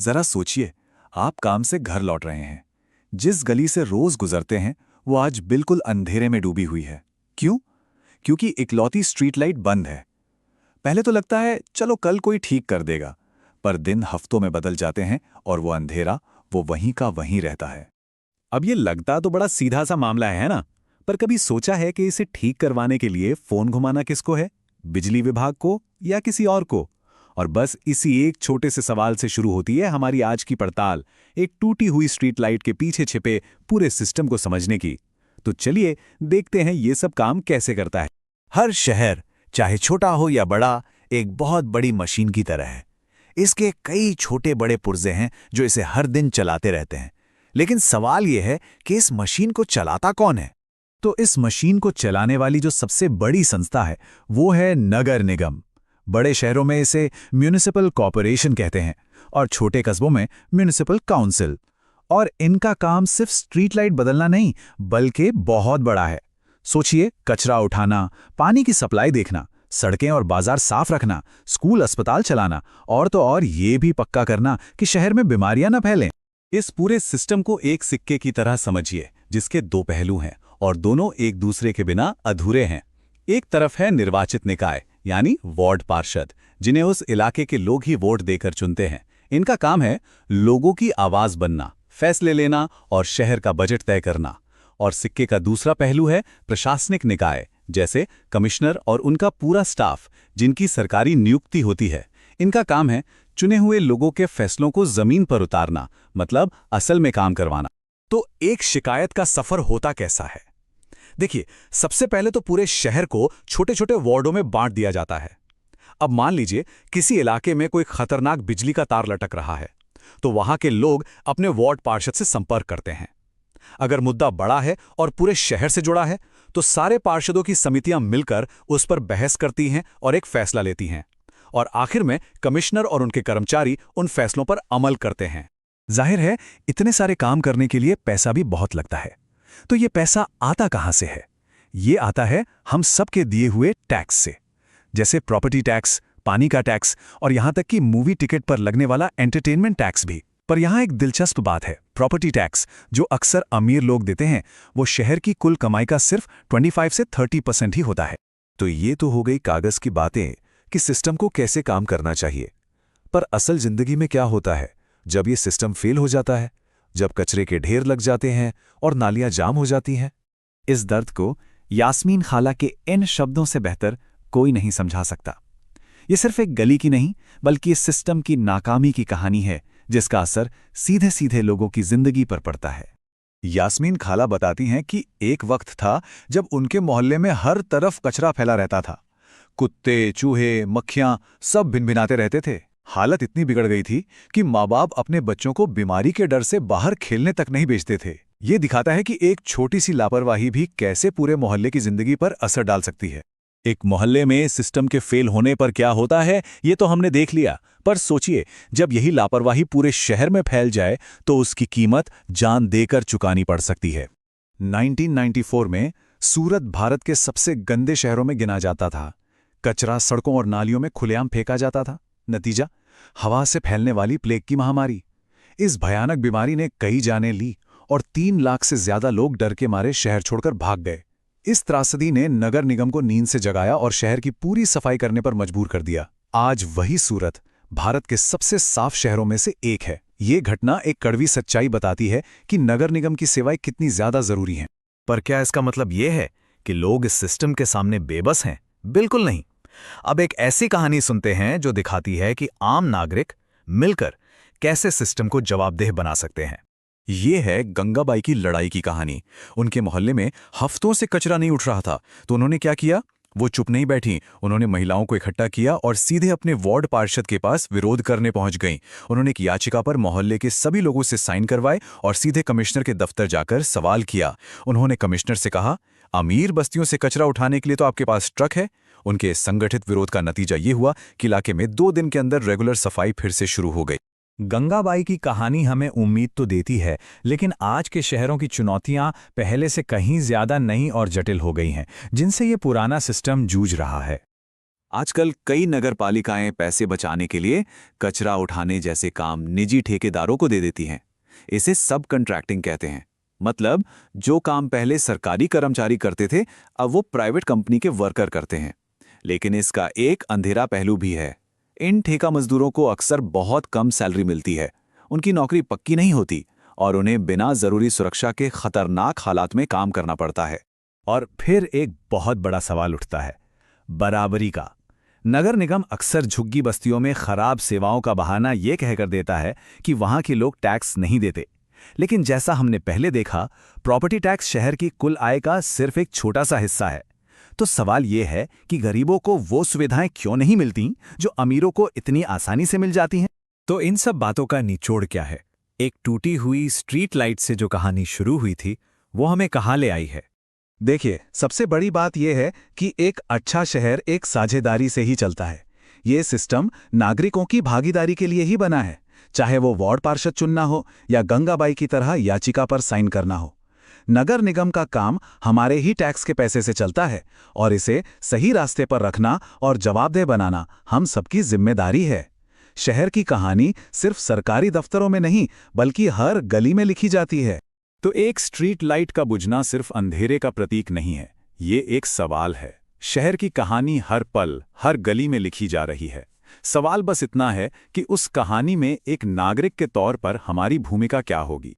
जरा सोचिए, आप काम से घर लौट रहे हैं। जिस गली से रोज गुजरते हैं वो आज बिल्कुल अंधेरे में डूबी हुई है। क्यों? क्योंकि इकलौती स्ट्रीट लाइट बंद है। पहले तो लगता है चलो कल कोई ठीक कर देगा, पर दिन हफ्तों में बदल जाते हैं और वो अंधेरा वो वहीं का वहीं रहता है। अब ये लगता तो बड़ा सीधा सा मामला है ना? पर कभी सोचा है कि इसे ठीक करवाने के लिए फोन घुमाना किसको है? बिजली विभाग को या किसी और को? और बस इसी एक छोटे से सवाल से शुरू होती है हमारी आज की पड़ताल, एक टूटी हुई स्ट्रीट लाइट के पीछे छिपे पूरे सिस्टम को समझने की। तो चलिए देखते हैं ये सब काम कैसे करता है। हर शहर, चाहे छोटा हो या बड़ा, एक बहुत बड़ी मशीन की तरह है। इसके कई छोटे बड़े पुर्जे हैं जो इसे हर दिन चलाते रहते हैं। लेकिन सवाल यह है कि इस मशीन को चलाता कौन है? तो इस मशीन को चलाने वाली जो सबसे बड़ी संस्था है वो है नगर निगम। बड़े शहरों में इसे म्यूनिसिपल कॉर्पोरेशन कहते हैं और छोटे कस्बों में म्यूनिसिपल काउंसिल। और इनका काम सिर्फ स्ट्रीट लाइट बदलना नहीं, बल्कि बहुत बड़ा है। सोचिए, कचरा उठाना, पानी की सप्लाई देखना, सड़कें और बाजार साफ रखना, स्कूल अस्पताल चलाना और तो और ये भी पक्का करना कि शहर में बीमारियां न फैलें। इस पूरे सिस्टम को एक सिक्के की तरह समझिए, जिसके दो पहलू हैं और दोनों एक दूसरे के बिना अधूरे हैं। एक तरफ है निर्वाचित निकाय यानी वार्ड पार्षद, जिन्हें उस इलाके के लोग ही वोट देकर चुनते हैं। इनका काम है लोगों की आवाज बनना, फैसले लेना और शहर का बजट तय करना। और सिक्के का दूसरा पहलू है प्रशासनिक निकाय, जैसे कमिश्नर और उनका पूरा स्टाफ, जिनकी सरकारी नियुक्ति होती है। इनका काम है चुने हुए लोगों के फैसलों को जमीन पर उतारना, मतलब असल में काम करवाना। तो एक शिकायत का सफर होता कैसा है? देखिए, सबसे पहले तो पूरे शहर को छोटे छोटे वार्डों में बांट दिया जाता है। अब मान लीजिए किसी इलाके में कोई खतरनाक बिजली का तार लटक रहा है, तो वहां के लोग अपने वार्ड पार्षद से संपर्क करते हैं। अगर मुद्दा बड़ा है और पूरे शहर से जुड़ा है, तो सारे पार्षदों की समितियां मिलकर उस पर बहस करती हैं और एक फैसला लेती हैं। और आखिर में कमिश्नर और उनके कर्मचारी उन फैसलों पर अमल करते हैं। जाहिर है, इतने सारे काम करने के लिए पैसा भी बहुत लगता है। तो ये पैसा आता कहां से है? ये आता है हम सबके दिए हुए टैक्स से, जैसे प्रॉपर्टी टैक्स, पानी का टैक्स और यहां तक कि मूवी टिकट पर लगने वाला एंटरटेनमेंट टैक्स भी। पर यहां एक दिलचस्प बात है, प्रॉपर्टी टैक्स जो अक्सर अमीर लोग देते हैं, वो शहर की कुल कमाई का सिर्फ 25 से 30% ही होता है। तो ये तो हो गई कागज की बातें कि सिस्टम को कैसे काम करना चाहिए। पर असल जिंदगी में क्या होता है जब ये सिस्टम फेल हो जाता है, जब कचरे के ढेर लग जाते हैं और नालियां जाम हो जाती हैं? इस दर्द को यास्मीन खाला के इन शब्दों से बेहतर कोई नहीं समझा सकता। ये सिर्फ एक गली की नहीं, बल्कि इस सिस्टम की नाकामी की कहानी है, जिसका असर सीधे सीधे लोगों की जिंदगी पर पड़ता है। यास्मीन खाला बताती हैं कि एक वक्त था जब उनके मोहल्ले में हर तरफ कचरा फैला रहता था। कुत्ते, चूहे, मक्खियां सब भिनभिनाते रहते थे। हालत इतनी बिगड़ गई थी कि माँ बाप अपने बच्चों को बीमारी के डर से बाहर खेलने तक नहीं भेजते थे। ये दिखाता है कि एक छोटी सी लापरवाही भी कैसे पूरे मोहल्ले की जिंदगी पर असर डाल सकती है। एक मोहल्ले में सिस्टम के फेल होने पर क्या होता है ये तो हमने देख लिया, पर सोचिए जब यही लापरवाही पूरे शहर में फैल जाए तो उसकी कीमत जान देकर चुकानी पड़ सकती है। 1994 में सूरत भारत के सबसे गंदे शहरों में गिना जाता था। कचरा सड़कों और नालियों में खुलेआम फेंका जाता था। नतीजा, हवा से फैलने वाली प्लेग की महामारी। इस भयानक बीमारी ने कई जानें ली और 3 लाख से ज्यादा लोग डर के मारे शहर छोड़कर भाग गए। इस त्रासदी ने नगर निगम को नींद से जगाया और शहर की पूरी सफाई करने पर मजबूर कर दिया। आज वही सूरत भारत के सबसे साफ शहरों में से एक है। ये घटना एक कड़वी सच्चाई बताती है कि नगर निगम की सेवाएं कितनी ज्यादा जरूरी हैं। पर क्या इसका मतलब ये है कि लोग इस सिस्टम के सामने बेबस हैं? बिल्कुल नहीं। अब एक ऐसी कहानी सुनते हैं जो दिखाती है कि आम नागरिक मिलकर कैसे सिस्टम को जवाबदेह बना सकते हैं। ये है गंगाबाई की लड़ाई की कहानी। उनके मोहल्ले में हफ्तों से कचरा नहीं उठ रहा था, तो उन्होंने क्या किया? वो चुप नहीं बैठी। उन्होंने महिलाओं को इकट्ठा किया और सीधे अपने वार्ड पार्षद के पास विरोध करने पहुंच गईं। उन्होंने एक याचिका पर मोहल्ले के सभी लोगों से साइन करवाए और सीधे कमिश्नर के दफ्तर जाकर सवाल किया। उन्होंने कमिश्नर से कहा, अमीर बस्तियों से कचरा उठाने के लिए तो आपके पास ट्रक है। उनके संगठित विरोध का नतीजा ये हुआ कि इलाके में 2 दिन के अंदर रेगुलर सफाई फिर से शुरू हो गई। गंगाबाई की कहानी हमें उम्मीद तो देती है, लेकिन आज के शहरों की चुनौतियां पहले से कहीं ज्यादा नई और जटिल हो गई हैं, जिनसे ये पुराना सिस्टम जूझ रहा है। आजकल कई नगरपालिकाएं पैसे बचाने के लिए कचरा उठाने जैसे काम निजी ठेकेदारों को दे देती हैं। इसे सब कंट्रैक्टिंग कहते हैं। मतलब जो काम पहले सरकारी कर्मचारी करते थे, अब वो प्राइवेट कंपनी के वर्कर करते हैं। लेकिन इसका एक अंधेरा पहलू भी है। इन ठेका मजदूरों को अक्सर बहुत कम सैलरी मिलती है, उनकी नौकरी पक्की नहीं होती और उन्हें बिना जरूरी सुरक्षा के खतरनाक हालात में काम करना पड़ता है। और फिर एक बहुत बड़ा सवाल उठता है, बराबरी का। नगर निगम अक्सर झुग्गी बस्तियों में खराब सेवाओं का बहाना ये कहकर देता है कि वहां के लोग टैक्स नहीं देते। लेकिन जैसा हमने पहले देखा, प्रॉपर्टी टैक्स शहर की कुल आय का सिर्फ एक छोटा सा हिस्सा है। तो सवाल ये है कि गरीबों को वो सुविधाएं क्यों नहीं मिलती जो अमीरों को इतनी आसानी से मिल जाती हैं? तो इन सब बातों का निचोड़ क्या है? एक टूटी हुई स्ट्रीट लाइट से जो कहानी शुरू हुई थी, वो हमें कहाँ ले आई है? देखिए, सबसे बड़ी बात यह है कि एक अच्छा शहर एक साझेदारी से ही चलता है। ये सिस्टम नागरिकों की भागीदारी के लिए ही बना है, चाहे वो वार्ड पार्षद चुनना हो या गंगाबाई की तरह याचिका पर साइन करना हो। नगर निगम का काम हमारे ही टैक्स के पैसे से चलता है और इसे सही रास्ते पर रखना और जवाबदेह बनाना हम सबकी जिम्मेदारी है। शहर की कहानी सिर्फ सरकारी दफ्तरों में नहीं, बल्कि हर गली में लिखी जाती है। तो एक स्ट्रीट लाइट का बुझना सिर्फ अंधेरे का प्रतीक नहीं है, ये एक सवाल है। शहर की कहानी हर पल, हर गली में लिखी जा रही है। सवाल बस इतना है कि उस कहानी में एक नागरिक के तौर पर हमारी भूमिका क्या होगी।